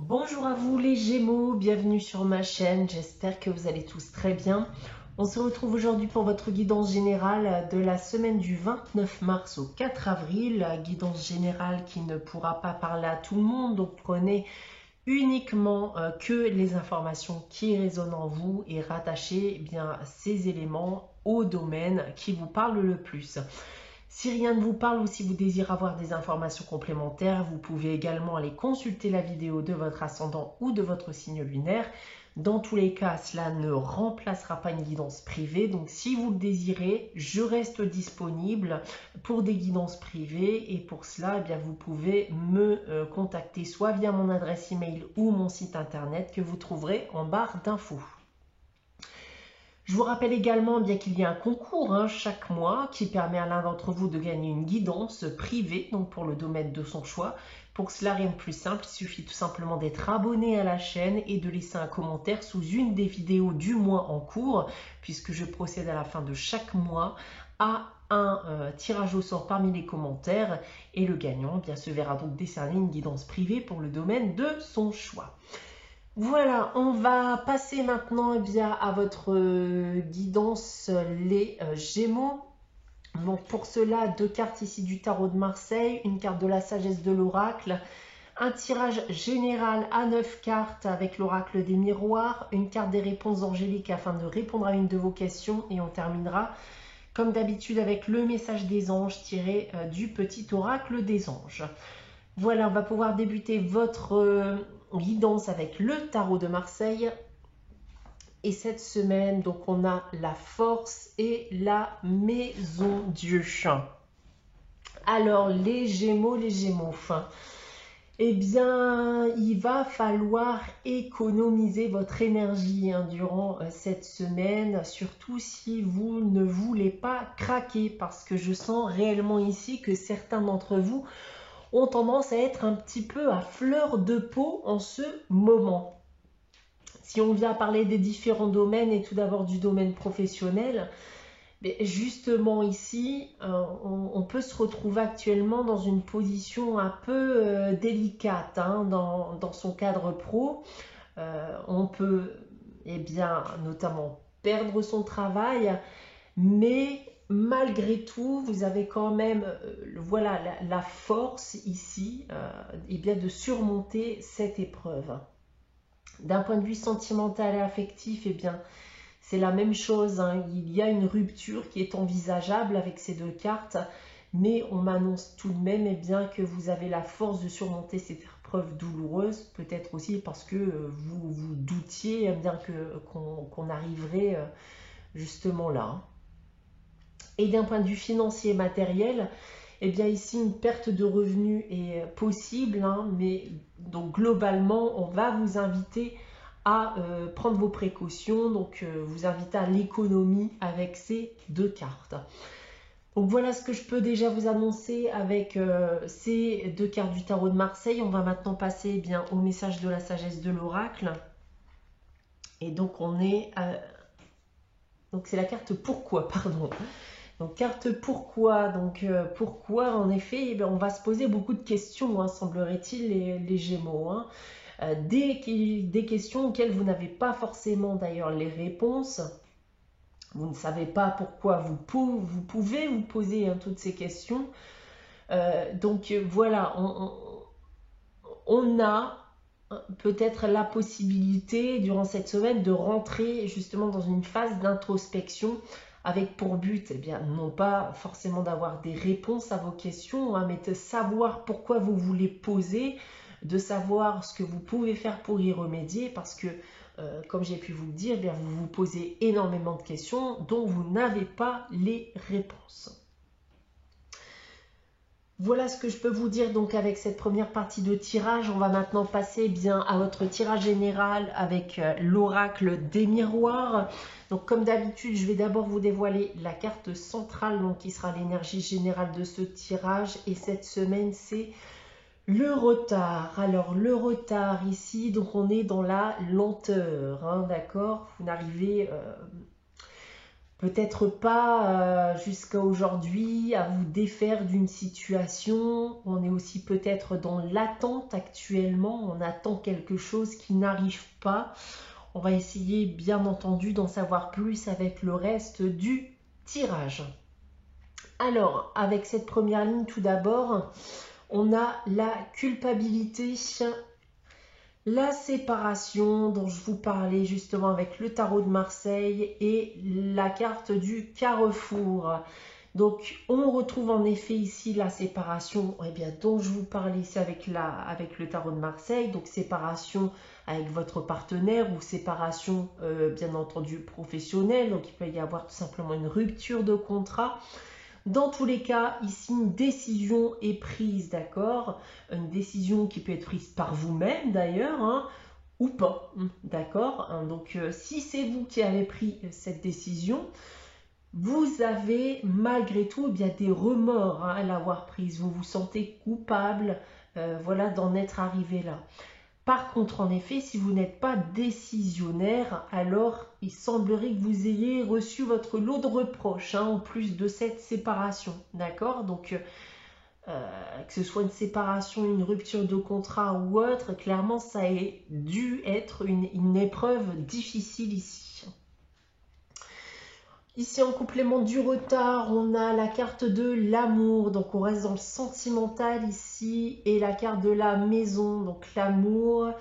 Bonjour à vous les Gémeaux, bienvenue sur ma chaîne, j'espère que vous allez tous très bien. On se retrouve aujourd'hui pour votre guidance générale de la semaine du 29 mars au 4 avril. Guidance générale qui ne pourra pas parler à tout le monde, donc prenez uniquement que les informations qui résonnent en vous et rattachez bien ces éléments au domaine qui vous parle le plus. Si rien ne vous parle ou si vous désirez avoir des informations complémentaires, vous pouvez également aller consulter la vidéo de votre ascendant ou de votre signe lunaire. Dans tous les cas, cela ne remplacera pas une guidance privée. Donc si vous le désirez, je reste disponible pour des guidances privées. Et pour cela, eh bien, vous pouvez me contacter soit via mon adresse email ou mon site internet que vous trouverez en barre d'infos. Je vous rappelle également bien qu'il y a un concours chaque mois qui permet à l'un d'entre vous de gagner une guidance privée, donc pour le domaine de son choix. Pour cela, rien de plus simple, il suffit tout simplement d'être abonné à la chaîne et de laisser un commentaire sous une des vidéos du mois en cours, puisque je procède à la fin de chaque mois à un tirage au sort parmi les commentaires et le gagnant bien, se verra donc décerner une guidance privée pour le domaine de son choix. Voilà, on va passer maintenant bien, à votre guidance les Gémeaux. Donc pour cela, deux cartes ici du tarot de Marseille, une carte de la sagesse de l'oracle, un tirage général à 9 cartes avec l'oracle des miroirs, une carte des réponses angéliques afin de répondre à une de vos questions et on terminera comme d'habitude avec le message des anges tiré du petit oracle des anges. Voilà, on va pouvoir débuter votre guidance avec le tarot de Marseille. Et cette semaine, donc on a la force et la maison Dieu. Alors les Gémeaux, eh bien, il va falloir économiser votre énergie durant cette semaine, surtout si vous ne voulez pas craquer, parce que je sens réellement ici que certains d'entre vous ont tendance à être un petit peu à fleur de peau en ce moment. Si on vient parler des différents domaines et tout d'abord du domaine professionnel, justement ici, on peut se retrouver actuellement dans une position un peu délicate dans son cadre pro. On peut bien, notamment perdre son travail, mais malgré tout, vous avez quand même voilà, la force ici bien, de surmonter cette épreuve. D'un point de vue sentimental et affectif, bien, c'est la même chose. Il y a une rupture qui est envisageable avec ces deux cartes, mais on m'annonce tout de même bien, que vous avez la force de surmonter cette épreuve douloureuse, peut-être aussi parce que vous doutiez bien qu'on arriverait justement là. Et d'un point de vue financier et matériel, eh bien ici une perte de revenus est possible, mais donc globalement on va vous inviter à prendre vos précautions, donc vous inviter à l'économie avec ces deux cartes. Donc voilà ce que je peux déjà vous annoncer avec ces deux cartes du tarot de Marseille. On va maintenant passer bien au message de la sagesse de l'oracle. Et donc on est donc c'est la carte pourquoi, pardon. Donc carte pourquoi, donc pourquoi en effet, on va se poser beaucoup de questions, semblerait-il les Gémeaux. Des questions auxquelles vous n'avez pas forcément d'ailleurs les réponses. Vous ne savez pas pourquoi vous pouvez vous poser toutes ces questions. Donc voilà, on a peut-être la possibilité durant cette semaine de rentrer justement dans une phase d'introspection avec pour but, bien, non pas forcément d'avoir des réponses à vos questions, mais de savoir pourquoi vous voulez poser, de savoir ce que vous pouvez faire pour y remédier, parce que, comme j'ai pu vous le dire, bien, vous vous posez énormément de questions dont vous n'avez pas les réponses. Voilà ce que je peux vous dire donc avec cette première partie de tirage. On va maintenant passer bien à votre tirage général avec l'oracle des miroirs. Donc comme d'habitude, je vais d'abord vous dévoiler la carte centrale, donc qui sera l'énergie générale de ce tirage. Et cette semaine, c'est le retard. Alors le retard ici, donc on est dans la lenteur, d'accord. Vous n'arrivez peut-être pas jusqu'à aujourd'hui à vous défaire d'une situation. On est aussi peut-être dans l'attente actuellement, on attend quelque chose qui n'arrive pas. On va essayer bien entendu d'en savoir plus avec le reste du tirage. Alors, avec cette première ligne tout d'abord, on a la culpabilité, la séparation dont je vous parlais justement avec le tarot de Marseille et la carte du carrefour. Donc on retrouve en effet ici la séparation dont je vous parlais ici avec le tarot de Marseille. Donc séparation avec votre partenaire ou séparation bien entendu professionnelle. Donc il peut y avoir tout simplement une rupture de contrat. Dans tous les cas, ici, une décision est prise, d'accord? Une décision qui peut être prise par vous-même, d'ailleurs, hein, ou pas, d'accord? Donc, si c'est vous qui avez pris cette décision, vous avez malgré tout des remords à l'avoir prise. Vous vous sentez coupable, voilà, d'en être arrivé là. Par contre, en effet, si vous n'êtes pas décisionnaire, alors il semblerait que vous ayez reçu votre lot de reproches, en plus de cette séparation, d'accord? Donc, que ce soit une séparation, une rupture de contrat ou autre, clairement, ça a dû être une épreuve difficile ici. Ici, en complément du retard, on a la carte de l'amour, donc on reste dans le sentimental ici, et la carte de la maison, donc l'amour.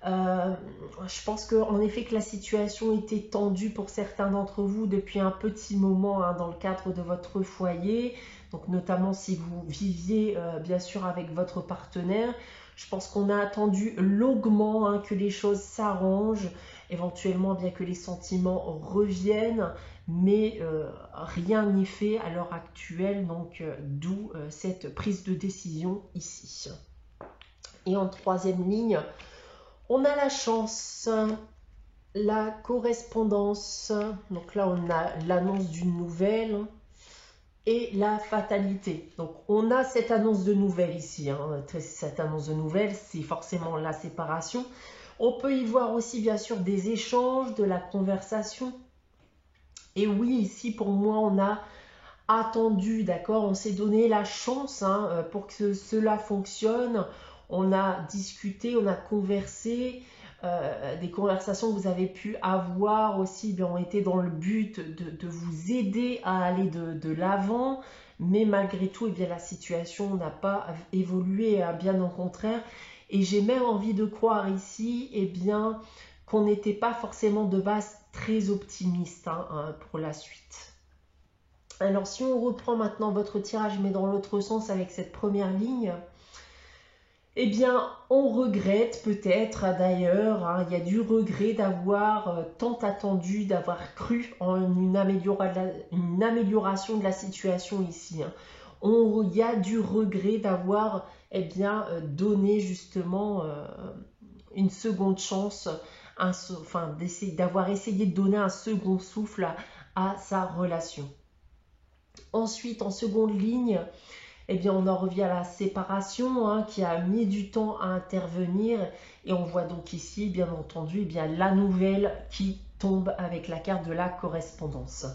Je pense qu'en effet que la situation était tendue pour certains d'entre vous depuis un petit moment dans le cadre de votre foyer, donc notamment si vous viviez bien sûr avec votre partenaire. Je pense qu'on a attendu longuement que les choses s'arrangent, éventuellement bien que les sentiments reviennent, mais rien n'est fait à l'heure actuelle, donc d'où cette prise de décision ici. Et en troisième ligne, on a la chance, la correspondance, donc là on a l'annonce d'une nouvelle et la fatalité. Donc on a cette annonce de nouvelle ici, cette annonce de nouvelle, c'est forcément la séparation. On peut y voir aussi bien sûr des échanges, de la conversation. Et oui, ici pour moi on a attendu, d'accord, on s'est donné la chance pour que cela fonctionne. On a discuté, on a conversé, des conversations que vous avez pu avoir aussi ont été dans le but de vous aider à aller de l'avant, mais malgré tout, la situation n'a pas évolué, bien au contraire. Et j'ai même envie de croire ici, qu'on n'était pas forcément de base très optimiste pour la suite. Alors si on reprend maintenant votre tirage mais dans l'autre sens avec cette première ligne, on regrette peut-être d'ailleurs, il y a du regret d'avoir tant attendu, d'avoir cru en une amélioration de la situation ici. Il y a du regret d'avoir donné justement une seconde chance, d'avoir essayé de donner un second souffle à sa relation. Ensuite, en seconde ligne, on en revient à la séparation qui a mis du temps à intervenir. Et on voit donc ici, bien entendu, la nouvelle qui tombe avec la carte de la correspondance.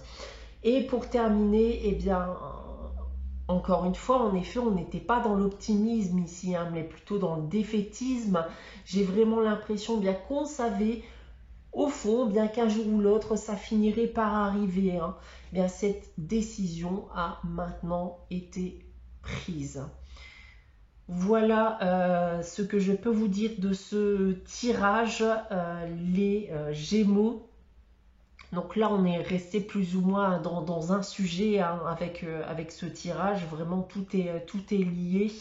Et pour terminer, encore une fois, en effet, on n'était pas dans l'optimisme ici, mais plutôt dans le défaitisme. J'ai vraiment l'impression qu'on savait au fond, bien qu'un jour ou l'autre, ça finirait par arriver. Cette décision a maintenant été prise. Voilà ce que je peux vous dire de ce tirage, les Gémeaux. Donc là, on est resté plus ou moins dans un sujet avec ce tirage. Vraiment, tout est lié.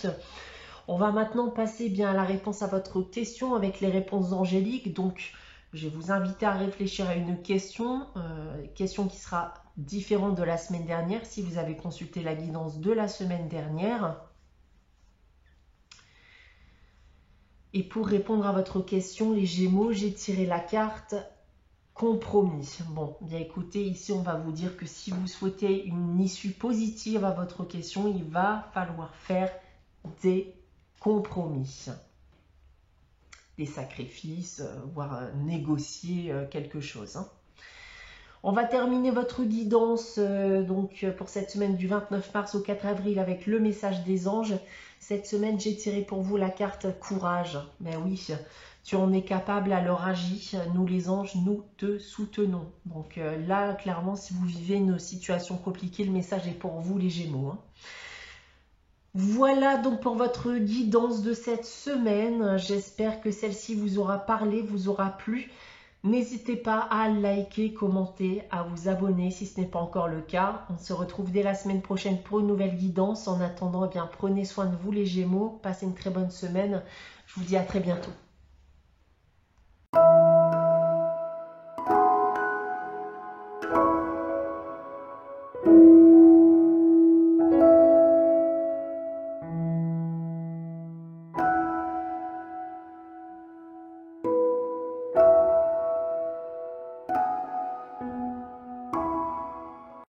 On va maintenant passer à la réponse à votre question avec les réponses angéliques. Donc, je vais vous inviter à réfléchir à une question qui sera différente de la semaine dernière si vous avez consulté la guidance de la semaine dernière. Et pour répondre à votre question, les Gémeaux, j'ai tiré la carte compromis. Bon, bien écoutez, ici on va vous dire que si vous souhaitez une issue positive à votre question, il va falloir faire des compromis, des sacrifices, voire négocier quelque chose. On va terminer votre guidance donc pour cette semaine du 29 mars au 4 avril avec le message des anges. Cette semaine, j'ai tiré pour vous la carte courage. Ben oui, tu en es capable, alors agis. Nous les anges, nous te soutenons. Donc là, clairement, si vous vivez une situation compliquée, le message est pour vous les Gémeaux. Hein. Voilà donc pour votre guidance de cette semaine. J'espère que celle-ci vous aura parlé, vous aura plu. N'hésitez pas à liker, commenter, à vous abonner si ce n'est pas encore le cas. On se retrouve dès la semaine prochaine pour une nouvelle guidance. En attendant, eh bien, prenez soin de vous les Gémeaux. Passez une très bonne semaine. Je vous dis à très bientôt.